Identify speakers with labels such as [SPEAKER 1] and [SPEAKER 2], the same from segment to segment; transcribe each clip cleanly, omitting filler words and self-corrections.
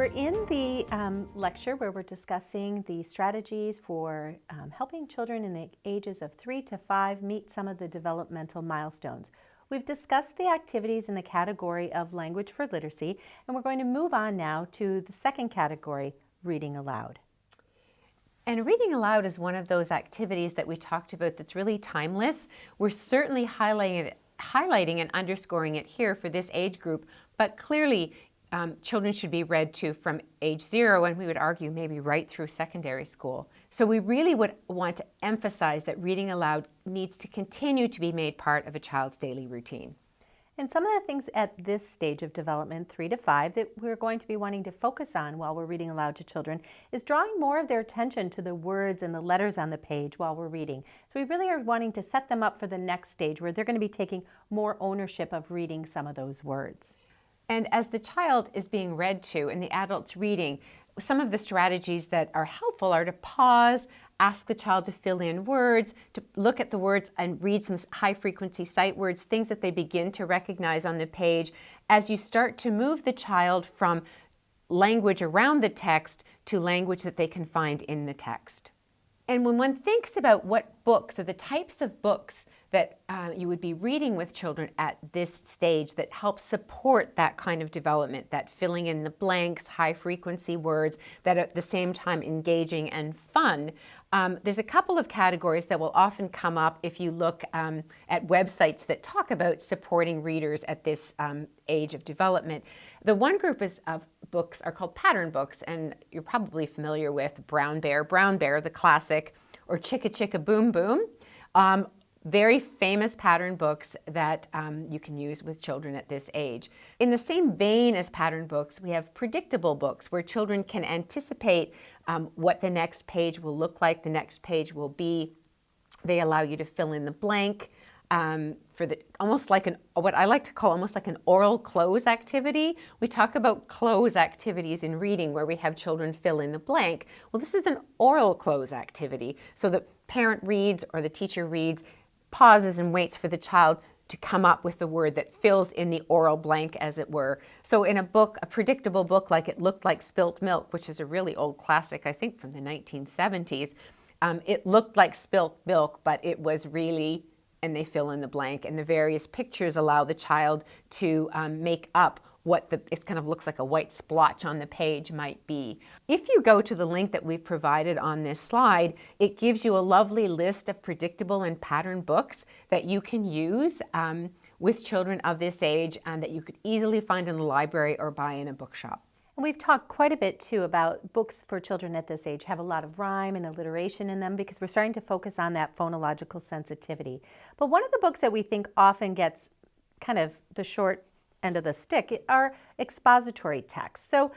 [SPEAKER 1] We're in the lecture where we're discussing the strategies for helping children in the ages of 3 to 5 meet some of the developmental milestones. We've discussed the activities in the category of language for literacy, and we're going to move on now to the second category, reading aloud.
[SPEAKER 2] And reading aloud is one of those activities that we talked about that's really timeless. We're certainly highlighting and underscoring it here for this age group, but clearly children should be read to from age 0, and we would argue maybe right through secondary school. So we really would want to emphasize that reading aloud needs to continue to be made part of a child's daily routine.
[SPEAKER 1] And some of the things at this stage of development, 3 to 5, that we're going to be wanting to focus on while we're reading aloud to children is drawing more of their attention to the words and the letters on the page while we're reading. So we really are wanting to set them up for the next stage where they're going to be taking more ownership of reading some of those words.
[SPEAKER 2] And as the child is being read to and the adult's reading, some of the strategies that are helpful are to pause, ask the child to fill in words, to look at the words and read some high-frequency sight words, things that they begin to recognize on the page, as you start to move the child from language around the text to language that they can find in the text. And when one thinks about what books or the types of books that you would be reading with children at this stage that help support that kind of development, that filling in the blanks, high-frequency words, that at the same time engaging and fun, there's a couple of categories that will often come up if you look at websites that talk about supporting readers at this age of development. The one group of books are called pattern books, and you're probably familiar with Brown Bear, the classic, or Chicka Chicka Boom Boom. Very famous pattern books that you can use with children at this age. In the same vein as pattern books, we have predictable books where children can anticipate what the next page will look like, the next page will be. They allow you to fill in the blank for almost like what I like to call almost like an oral close activity. We talk about close activities in reading where we have children fill in the blank. Well, this is an oral close activity. So the parent reads or the teacher reads, pauses and waits for the child to come up with the word that fills in the oral blank, as it were. So in a book, a predictable book like It Looked Like Spilt Milk, which is a really old classic, I think from the 1970s, it looked like spilt milk, but it was really, and they fill in the blank, and the various pictures allow the child to make up what it kind of looks like a white splotch on the page might be. If you go to the link that we've provided on this slide, it gives you a lovely list of predictable and pattern books that you can use with children of this age and that you could easily find in the library or buy in a bookshop.
[SPEAKER 1] And we've talked quite a bit too about books for children at this age have a lot of rhyme and alliteration in them because we're starting to focus on that phonological sensitivity. But one of the books that we think often gets kind of the short end of the stick are expository texts. So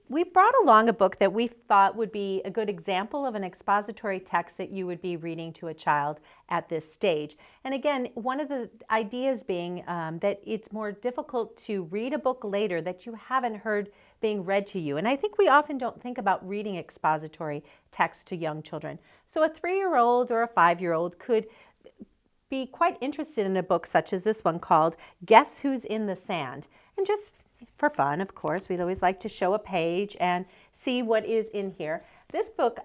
[SPEAKER 1] we brought along a book that we thought would be a good example of an expository text that you would be reading to a child at this stage. And again, one of the ideas being that it's more difficult to read a book later that you haven't heard being read to you. And I think we often don't think about reading expository text to young children. So a 3-year-old or a 5-year-old could be quite interested in a book such as this one called Guess Who's in the Sand? And just for fun, of course, we'd always like to show a page and see what is in here. This book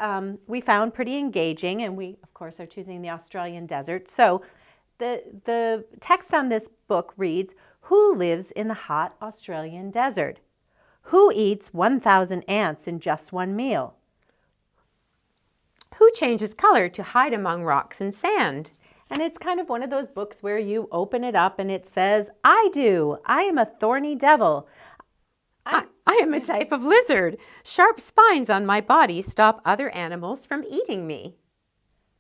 [SPEAKER 1] we found pretty engaging, and we, of course, are choosing the Australian desert. So the text on this book reads, "Who lives in the hot Australian desert? Who eats 1,000 ants in just one meal?
[SPEAKER 2] Who changes color to hide among rocks and sand?"
[SPEAKER 1] And it's kind of one of those books where you open it up and it says, I do. I am a thorny devil.
[SPEAKER 2] I am a type of lizard. Sharp spines on my body stop other animals from eating me.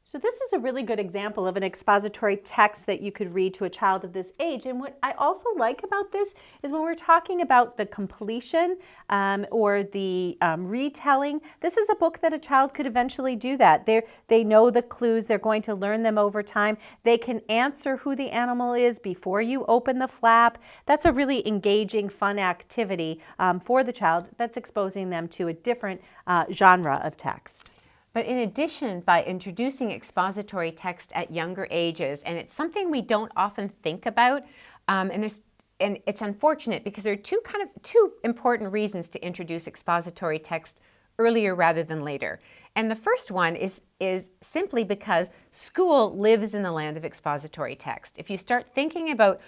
[SPEAKER 1] So this is a really good example of an expository text that you could read to a child of this age. And what I also like about this is when we're talking about the completion or the retelling, this is a book that a child could eventually do that. They know the clues. They're going to learn them over time. They can answer who the animal is before you open the flap. That's a really engaging, fun activity for the child that's exposing them to a different genre of text.
[SPEAKER 2] But in addition, by introducing expository text at younger ages, and it's something we don't often think about, and and it's unfortunate because there are two important reasons to introduce expository text earlier rather than later. And the first one is simply because school lives in the land of expository text. If you start thinking about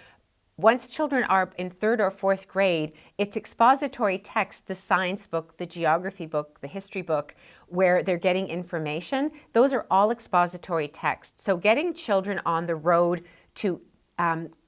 [SPEAKER 2] once children are in 3rd or 4th grade, it's expository text, the science book, the geography book, the history book, where they're getting information. Those are all expository text. So getting children on the road to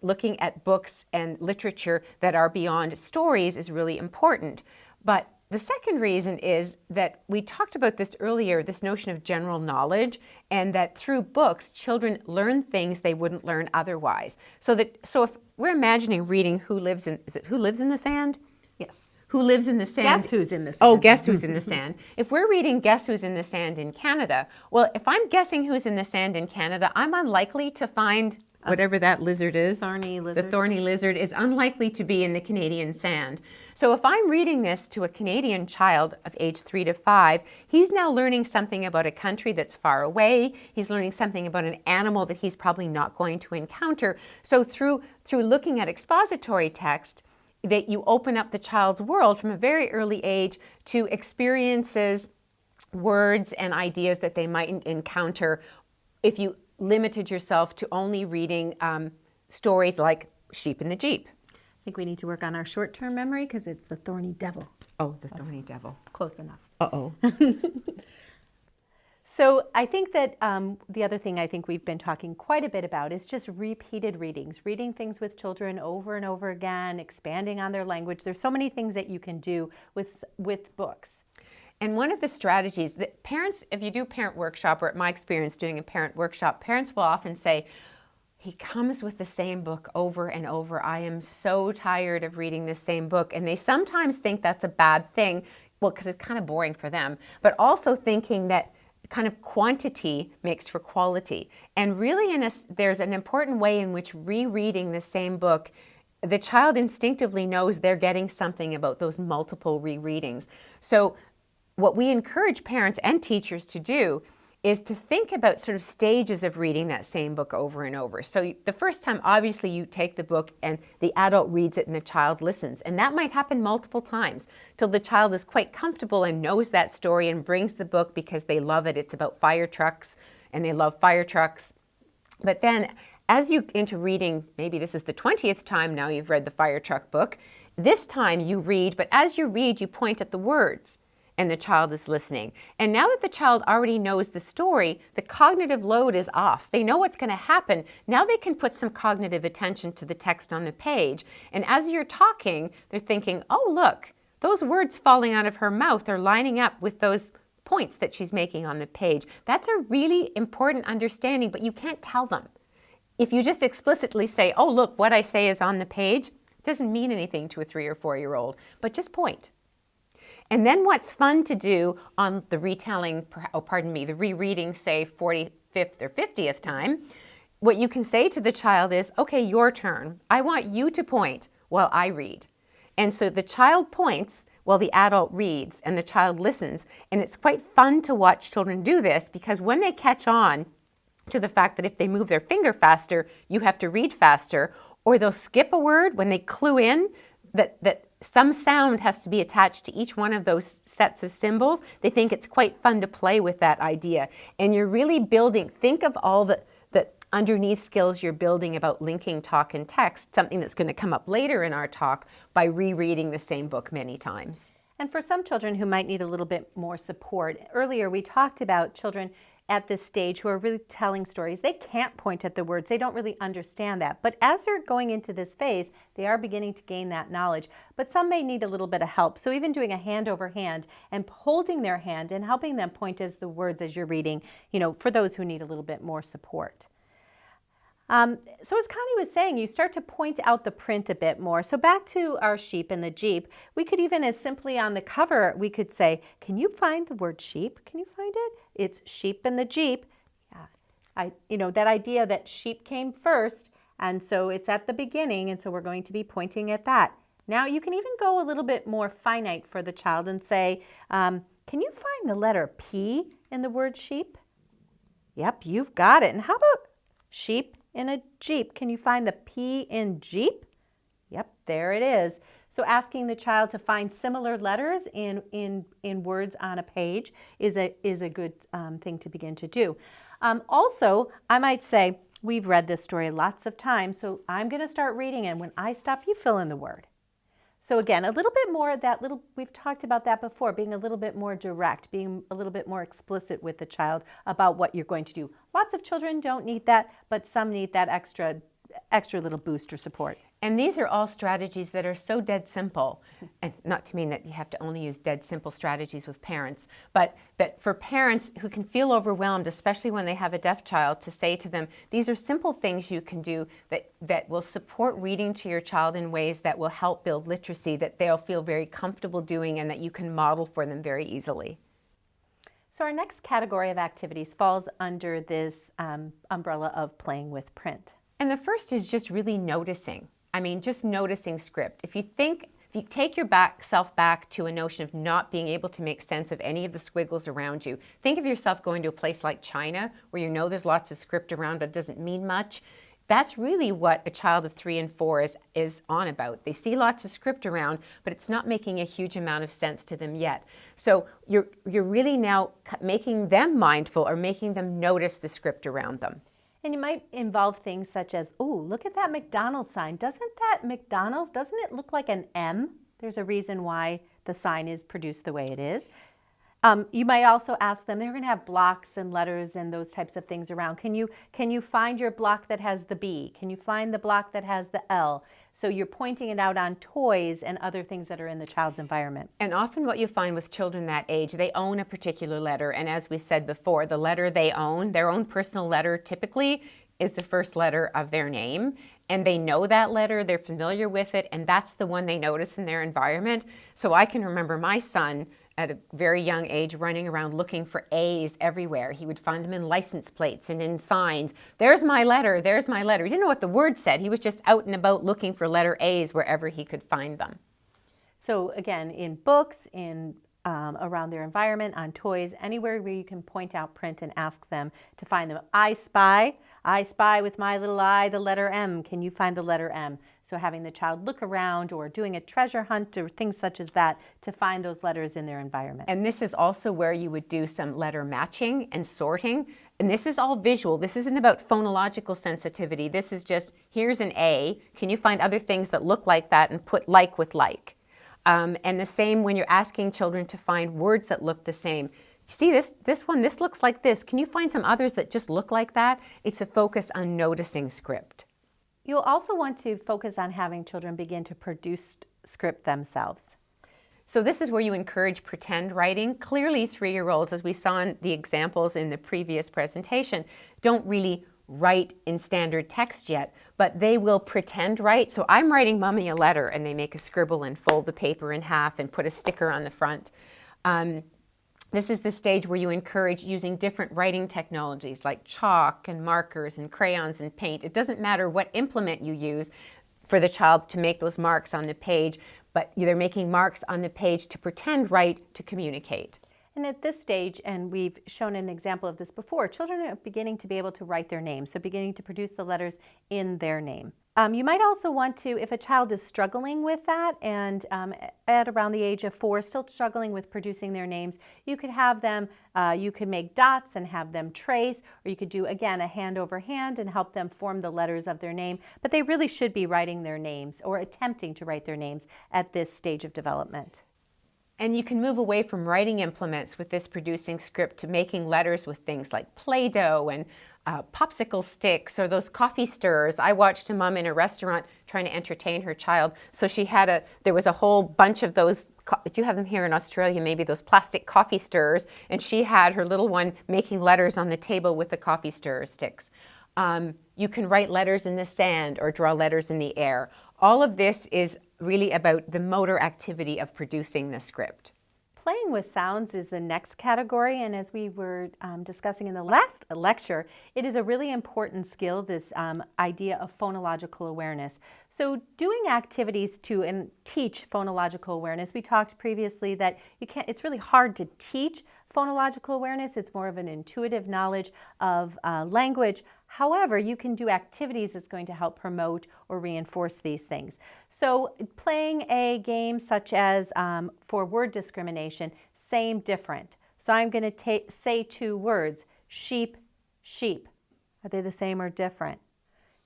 [SPEAKER 2] looking at books and literature that are beyond stories is really important. But the second reason is that we talked about this earlier, this notion of general knowledge, and that through books, children learn things they wouldn't learn otherwise. So if we're imagining reading Who Lives in the Sand?
[SPEAKER 1] Yes.
[SPEAKER 2] Who Lives in the Sand?
[SPEAKER 1] Guess Who's in the Sand.
[SPEAKER 2] Oh, Guess Who's in the Sand. If we're reading Guess Who's in the Sand in Canada, well, if I'm guessing who's in the sand in Canada, I'm unlikely to find whatever that lizard is.
[SPEAKER 1] Thorny lizard.
[SPEAKER 2] The thorny lizard is unlikely to be in the Canadian sand. So if I'm reading this to a Canadian child of age 3 to 5, he's now learning something about a country that's far away. He's learning something about an animal that he's probably not going to encounter. So through looking at expository text, that you open up the child's world from a very early age to experiences, words, and ideas that they might encounter if you limited yourself to only reading stories like Sheep in the Jeep.
[SPEAKER 1] I think we need to work on our short-term memory because it's the thorny devil.
[SPEAKER 2] Oh, the thorny devil.
[SPEAKER 1] Close enough.
[SPEAKER 2] Uh-oh.
[SPEAKER 1] So I think that the other thing I think we've been talking quite a bit about is just repeated readings, reading things with children over and over again, expanding on their language. There's so many things that you can do with books.
[SPEAKER 2] And one of the strategies that parents, if you do parent workshop, or my experience doing a parent workshop, parents will often say, he comes with the same book over and over. I am so tired of reading this same book. And they sometimes think that's a bad thing, well, because it's kind of boring for them, but also thinking that kind of quantity makes for quality. And really there's an important way in which rereading the same book, the child instinctively knows they're getting something about those multiple rereadings. So what we encourage parents and teachers to do is to think about sort of stages of reading that same book over and over. So the first time, obviously, you take the book and the adult reads it and the child listens. And that might happen multiple times till the child is quite comfortable and knows that story and brings the book because they love it. It's about fire trucks and they love fire trucks. But then as you into reading, maybe this is the 20th time now you've read the fire truck book, this time you read, but as you read, you point at the words. And the child is listening. And now that the child already knows the story, the cognitive load is off. They know what's going to happen. Now they can put some cognitive attention to the text on the page. And as you're talking, they're thinking, oh, look, those words falling out of her mouth are lining up with those points that she's making on the page. That's a really important understanding, but you can't tell them. If you just explicitly say, oh, look, what I say is on the page, it doesn't mean anything to a 3 or 4-year-old, but just point. And then what's fun to do on the the rereading, say 45th or 50th time, what you can say to the child is, okay, your turn. I want you to point while I read. And so the child points while the adult reads and the child listens. And it's quite fun to watch children do this because when they catch on to the fact that if they move their finger faster, you have to read faster, or they'll skip a word when they clue in that some sound has to be attached to each one of those sets of symbols, they think it's quite fun to play with that idea. And you're really building, think of all the underneath skills you're building about linking talk and text, something that's going to come up later in our talk by rereading the same book many times.
[SPEAKER 1] And for some children who might need a little bit more support, earlier we talked about children at this stage who are really telling stories. They can't point at the words. They don't really understand that. But as they're going into this phase, they are beginning to gain that knowledge. But some may need a little bit of help. So even doing a hand over hand and holding their hand and helping them point as the words as you're reading, for those who need a little bit more support. So as Connie was saying, you start to point out the print a bit more. So back to our sheep and the Jeep, we could even as simply on the cover, we could say, can you find the word sheep? Can you find it? It's sheep and the Jeep. Yeah, that idea that sheep came first, and so it's at the beginning, and so we're going to be pointing at that. Now you can even go a little bit more finite for the child and say, can you find the letter P in the word sheep? Yep, you've got it. And how about sheep in a Jeep? Can you find the P in Jeep? Yep, there it is. So asking the child to find similar letters in words on a page is a good thing to begin to do. Also, I might say, we've read this story lots of times, so I'm going to start reading, and when I stop, you fill in the word. So again, a little bit more of that we've talked about that before, being a little bit more direct, being a little bit more explicit with the child about what you're going to do. Lots of children don't need that, but some need that extra little boost or support.
[SPEAKER 2] And these are all strategies that are so dead simple, and not to mean that you have to only use dead simple strategies with parents, but that for parents who can feel overwhelmed, especially when they have a deaf child, to say to them, these are simple things you can do that will support reading to your child in ways that will help build literacy, that they'll feel very comfortable doing and that you can model for them very easily.
[SPEAKER 1] So our next category of activities falls under this umbrella of playing with print.
[SPEAKER 2] And the first is just really noticing. I mean, just noticing script. If you take yourself back to a notion of not being able to make sense of any of the squiggles around you, think of yourself going to a place like China where you know there's lots of script around but it doesn't mean much. That's really what a child of 3 and 4 is on about. They see lots of script around, but it's not making a huge amount of sense to them yet. So you're really now making them mindful or making them notice the script around them.
[SPEAKER 1] And you might involve things such as, oh, look at that McDonald's sign. Doesn't it look like an M? There's a reason why the sign is produced the way it is. You might also ask them, they're going to have blocks and letters and those types of things around. Can you find your block that has the B? Can you find the block that has the L? So you're pointing it out on toys and other things that are in the child's environment.
[SPEAKER 2] And often what you find with children that age, they own a particular letter. And as we said before, the letter they own, their own personal letter typically is the first letter of their name. And they know that letter, they're familiar with it, and that's the one they notice in their environment. So I can remember my son at a very young age running around looking for A's everywhere. He would find them in license plates and in signs. There's my letter, there's my letter. He didn't know what the word said. He was just out and about looking for letter A's wherever he could find them.
[SPEAKER 1] So again, in books, around their environment, on toys, anywhere where you can point out print and ask them to find them. I spy with my little eye the letter M. Can you find the letter M? So having the child look around or doing a treasure hunt or things such as that to find those letters in their environment.
[SPEAKER 2] And this is also where you would do some letter matching and sorting. And this is all visual. This isn't about phonological sensitivity. This is just, here's an A. Can you find other things that look like that and put like with like? And the same when you're asking children to find words that look the same. See this one, this looks like this. Can you find some others that just look like that? It's a focus on noticing script.
[SPEAKER 1] You'll also want to focus on having children begin to produce script themselves.
[SPEAKER 2] So this is where you encourage pretend writing. Clearly 3-year-olds, as we saw in the examples in the previous presentation, don't really write in standard text yet, but they will pretend write. So I'm writing mommy a letter, and they make a scribble and fold the paper in half and put a sticker on the front. This is the stage where you encourage using different writing technologies like chalk and markers and crayons and paint. It doesn't matter what implement you use for the child to make those marks on the page, but they're making marks on the page to pretend write to communicate.
[SPEAKER 1] And at this stage, and we've shown an example of this before, children are beginning to be able to write their name, so beginning to produce the letters in their name. You might also want to, if a child is struggling with that and at around the age of 4, still struggling with producing their names, you could have them, you could make dots and have them trace, or you could do, again, a hand over hand and help them form the letters of their name. But they really should be writing their names or attempting to write their names at this stage of development.
[SPEAKER 2] And you can move away from writing implements with this producing script to making letters with things like Play-Doh and popsicle sticks or those coffee stirrers. I watched a mom in a restaurant trying to entertain her child. So she had there was a whole bunch of those, do you have them here in Australia, maybe those plastic coffee stirrers, and she had her little one making letters on the table with the coffee stirrer sticks. You can write letters in the sand or draw letters in the air. All of this is really about the motor activity of producing the script.
[SPEAKER 1] Playing with sounds is the next category, and as we were discussing in the last lecture, it is a really important skill, this idea of phonological awareness. So doing activities to teach phonological awareness, we talked previously that it's really hard to teach phonological awareness. It's more of an intuitive knowledge of language. However, you can do activities that's going to help promote or reinforce these things. So playing a game such as for word discrimination, same, different. So I'm going to say 2 words, sheep, sheep. Are they the same or different?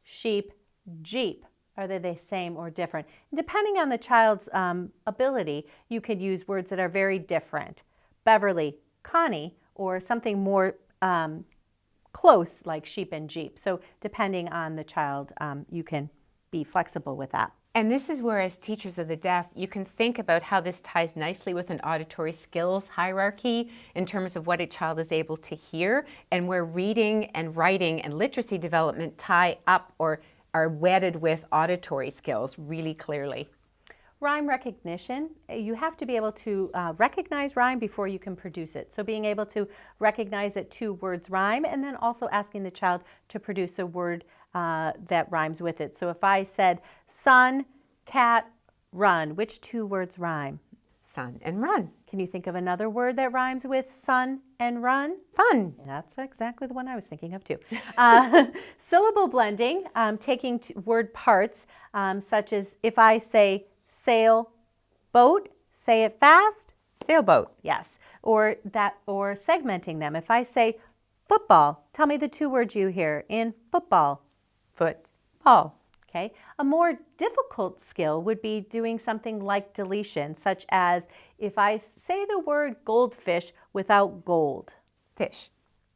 [SPEAKER 1] Sheep, jeep. Are they the same or different? Depending on the child's ability, you could use words that are very different. Beverly, Connie, or something more close like sheep and jeep. So depending on the child, you can be flexible with that.
[SPEAKER 2] And this is where, as teachers of the deaf, you can think about how this ties nicely with an auditory skills hierarchy in terms of what a child is able to hear, and where reading and writing and literacy development tie up or are wedded with auditory skills really clearly.
[SPEAKER 1] Rhyme recognition, you have to be able to recognize rhyme before you can produce it. So being able to recognize that 2 words rhyme, and then also asking the child to produce a word that rhymes with it. So if I said sun, cat, run, which 2 words rhyme?
[SPEAKER 2] Sun and run.
[SPEAKER 1] Can you think of another word that rhymes with sun and run?
[SPEAKER 2] Fun.
[SPEAKER 1] That's exactly the one I was thinking of too. Syllable blending, taking word parts, such as if I say sail, boat, say it fast.
[SPEAKER 2] Sailboat.
[SPEAKER 1] Yes, or segmenting them. If I say football, tell me the 2 words you hear in football.
[SPEAKER 2] Football.
[SPEAKER 1] Okay. A more difficult skill would be doing something like deletion, such as if I say the word goldfish without gold.
[SPEAKER 2] Fish.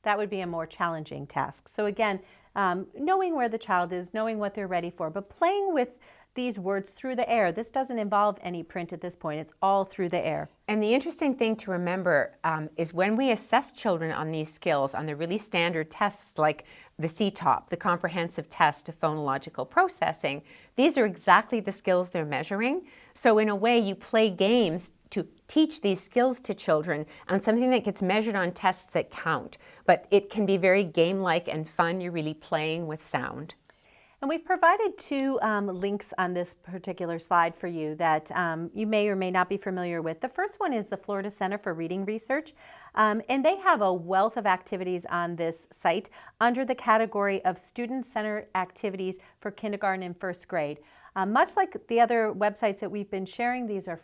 [SPEAKER 1] That would be a more challenging task. So again, knowing where the child is, knowing what they're ready for, but playing with these words through the air. This doesn't involve any print at this point. It's all through the air.
[SPEAKER 2] And the interesting thing to remember is when we assess children on these skills, on the really standard tests like the CTOP, the Comprehensive Test of Phonological Processing, these are exactly the skills they're measuring. So in a way, you play games to teach these skills to children on something that gets measured on tests that count. But it can be very game-like and fun. You're really playing with sound.
[SPEAKER 1] And we've provided 2 links on this particular slide for you that you may or may not be familiar with. The first one is the Florida Center for Reading Research, and they have a wealth of activities on this site under the category of student-centered activities for kindergarten and 1st grade. Much like the other websites that we've been sharing, these are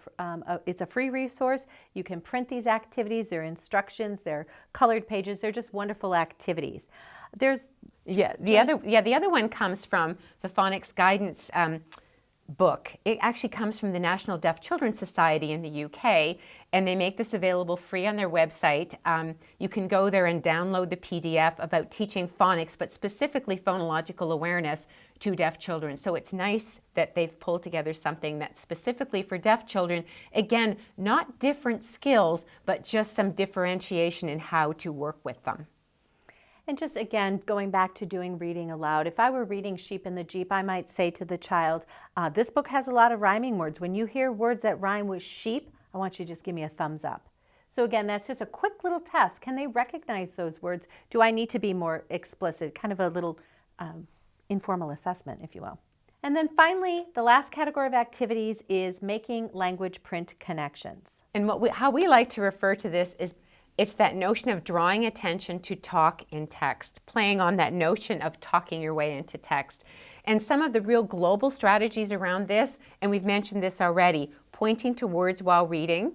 [SPEAKER 1] it's a free resource. You can print these activities. They're instructions. They're colored pages. They're just wonderful activities.
[SPEAKER 2] The other one comes from the Phonics Guidance book. It actually comes from the National Deaf Children's Society in the UK, and they make this available free on their website. You can go there and download the PDF about teaching phonics, but specifically phonological awareness to deaf children. So it's nice that they've pulled together something that's specifically for deaf children. Again, not different skills, but just some differentiation in how to work with them.
[SPEAKER 1] And just again, going back to doing reading aloud, if I were reading Sheep in the Jeep, I might say to the child, this book has a lot of rhyming words. When you hear words that rhyme with sheep, I want you to just give me a thumbs up. So again, that's just a quick little test. Can they recognize those words? Do I need to be more explicit? Kind of a little informal assessment, if you will. And then finally, the last category of activities is making language print connections.
[SPEAKER 2] And how we like to refer to this is it's that notion of drawing attention to talk in text, playing on that notion of talking your way into text. And some of the real global strategies around this, and we've mentioned this already, pointing to words while reading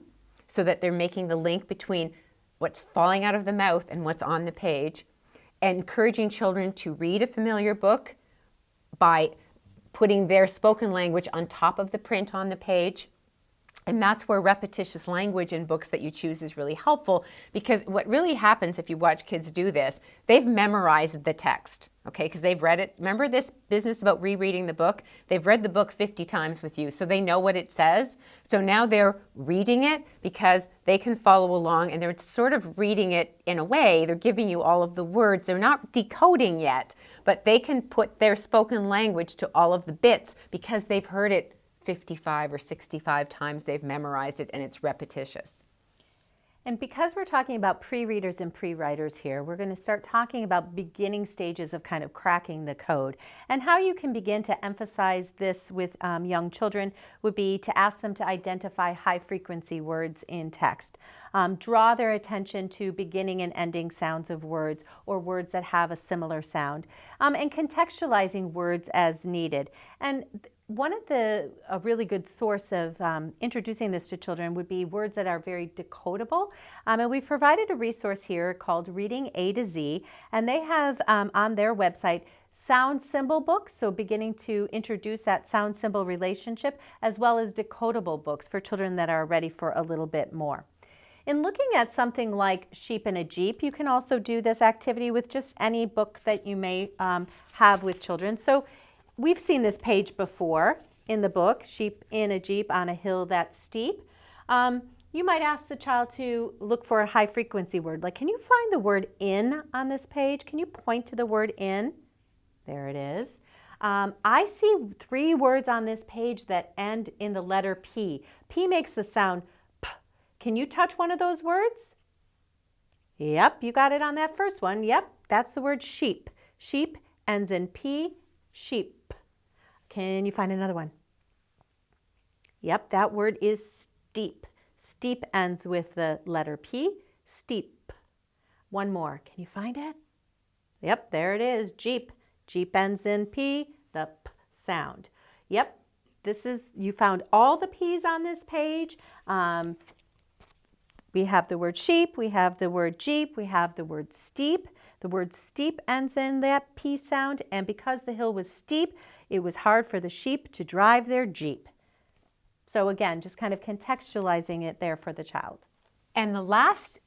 [SPEAKER 2] so that they're making the link between what's falling out of the mouth and what's on the page, and encouraging children to read a familiar book by putting their spoken language on top of the print on the page. And that's where repetitious language in books that you choose is really helpful, because what really happens if you watch kids do this, they've memorized the text, okay, because they've read it. Remember this business about rereading the book? They've read the book 50 times with you, so they know what it says. So now they're reading it because they can follow along, and they're sort of reading it in a way. They're giving you all of the words. They're not decoding yet, but they can put their spoken language to all of the bits because they've heard it 55 or 65 times. They've memorized it, and it's repetitious.
[SPEAKER 1] And because we're talking about pre-readers and pre-writers here, we're going to start talking about beginning stages of kind of cracking the code. And how you can begin to emphasize this with young children would be to ask them to identify high-frequency words in text. Draw their attention to beginning and ending sounds of words or words that have a similar sound, and contextualizing words as needed. And one of a really good source of introducing this to children would be words that are very decodable. And we've provided a resource here called Reading A to Z, and they have on their website sound symbol books, so beginning to introduce that sound symbol relationship, as well as decodable books for children that are ready for a little bit more. In looking at something like Sheep in a Jeep, you can also do this activity with just any book that you may have with children. So we've seen this page before in the book, Sheep in a Jeep on a hill that's steep. You might ask the child to look for a high frequency word. Like, can you find the word in on this page? Can you point to the word in? There it is. I see 3 words on this page that end in the letter P. P makes the sound P. Can you touch one of those words? Yep, you got it on that first one. Yep, that's the word sheep. Sheep ends in P, sheep. Can you find another one? Yep, that word is steep. Steep ends with the letter P, steep. One more. Can you find it? Yep, there it is, Jeep. Jeep ends in P, the P sound. Yep, you found all the P's on this page. We have the word sheep, we have the word Jeep, we have the word steep. The word steep ends in that P sound, and because the hill was steep, it was hard for the sheep to drive their Jeep. So again, just kind of contextualizing it there for the child.
[SPEAKER 2] And the last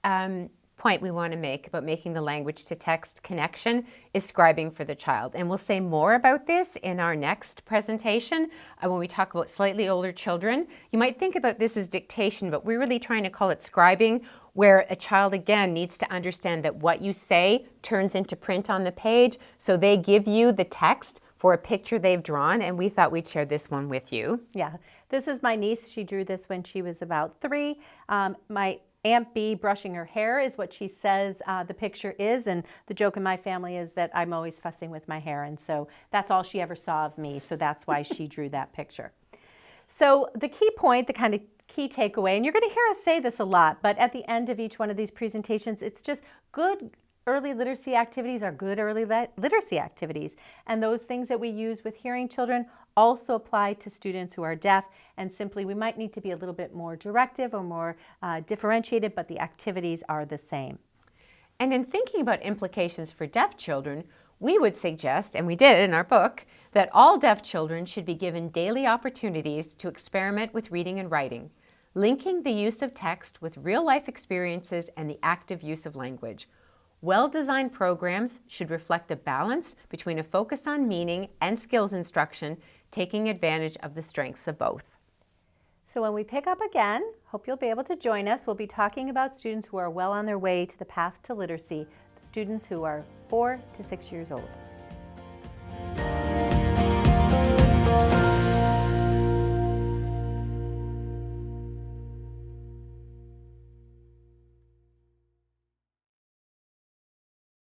[SPEAKER 2] point we want to make about making the language to text connection is scribing for the child. And we'll say more about this in our next presentation when we talk about slightly older children. You might think about this as dictation, but we're really trying to call it scribing, where a child, again, needs to understand that what you say turns into print on the page. So they give you the text for a picture they've drawn, and we thought we'd share this one with you.
[SPEAKER 1] Yeah, this is my niece. She drew this when she was about 3. My Aunt B brushing her hair is what she says the picture is, and the joke in my family is that I'm always fussing with my hair, and so that's all she ever saw of me, so that's why she drew that picture. So the key point, the kind of key takeaway, and you're going to hear us say this a lot, but at the end of each one of these presentations, it's just good early literacy activities are good early literacy activities, and those things that we use with hearing children also apply to students who are deaf, and simply we might need to be a little bit more directive or more differentiated, but the activities are the same.
[SPEAKER 2] And in thinking about implications for deaf children, we would suggest, and we did in our book, that all deaf children should be given daily opportunities to experiment with reading and writing, linking the use of text with real-life experiences and the active use of language. Well-designed programs should reflect a balance between a focus on meaning and skills instruction, taking advantage of the strengths of both.
[SPEAKER 1] So when we pick up again, hope you'll be able to join us. We'll be talking about students who are well on their way to the path to literacy, the students who are 4 to 6 years old.